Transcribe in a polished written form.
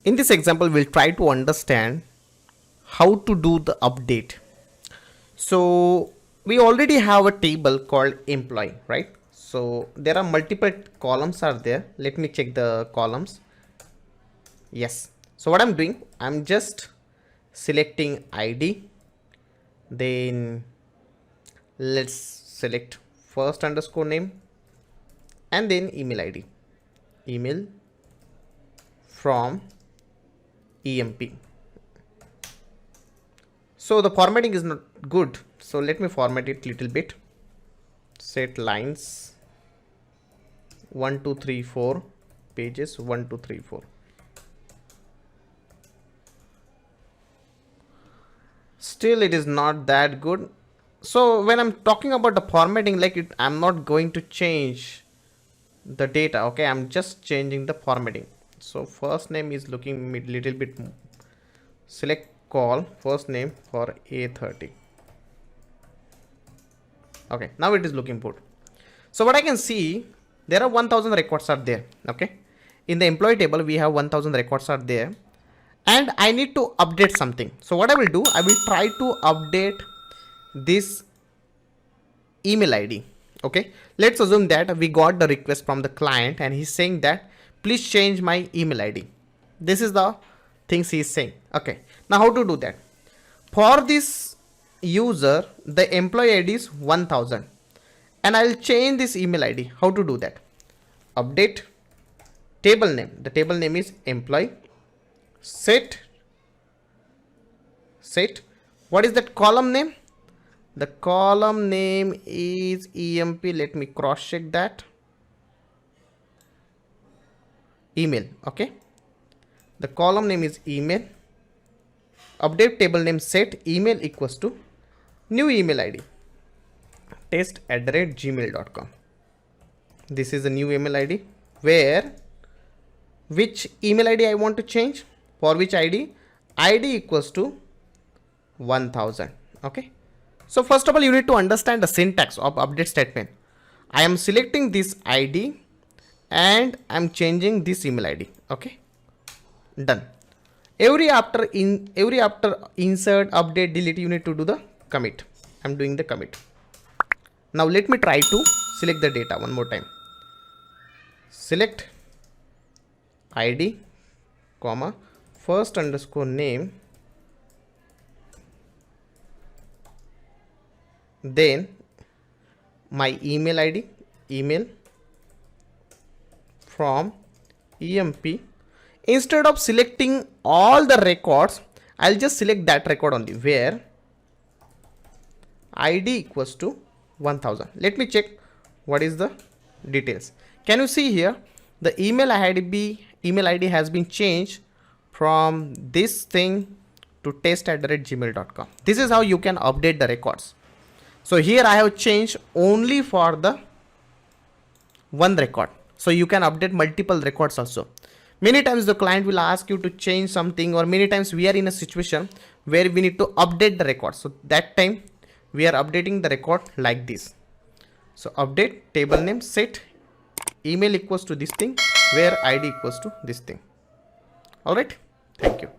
In this example, we'll try to understand how to do the update. So we already have a table called employee, right? So there are multiple columns are there. Let me check the columns. Yes. So what I'm doing, I'm just selecting ID. Then let's select first underscore name and then email ID. Email from EMP. So the formatting is not good. So let me format it little bit. Set lines 1, 2, 3, 4 pages 1, 2, 3, 4. Still it is not that good. So when I'm talking about the formatting, like it, I'm not going to change the data. Okay, I'm just changing the formatting. So first name is looking little bit. Select call first name for A30. Okay, now it is looking good. So what I can see, there are 1000 records are there. Okay, in the employee table we have 1000 records are there, and I need to update something. So what I will do, I will try to update this email ID. Okay, let's assume that we got the request from the client and he's saying that please change my email ID. This is the things he is saying. Okay, now how to do that? For this user, the employee ID is 1000 and I'll change this email ID. How to do that? Update table name. The table name is employee. Set what is that column name? The column name is EMP. Let me cross check that. Email. Okay, the column name is email. Update table name set email equals to new email ID test@gmail.com. This is a new email ID where which email ID I want to change, for which ID equals to 1000. Okay, so first of all you need to understand the syntax of update statement. I am selecting this ID and I'm changing this email ID. Okay, done. Every after insert, update, delete, you need to do the commit. I'm doing the commit. Now let me try to select the data one more time. Select ID, comma, first underscore name, then my email ID, email from EMP. Instead of selecting all the records, I'll just select that record only where ID equals to 1000. Let me check what is the details. Can you see here the email ID has been changed from this thing to test@gmail.com. This is how you can update the records. So here I have changed only for the one record. So you can update multiple records also. Many times the client will ask you to change something, or many times we are in a situation where we need to update the record. So that time we are updating the record like this. So update table name set email equals to this thing where ID equals to this thing. All right. Thank you.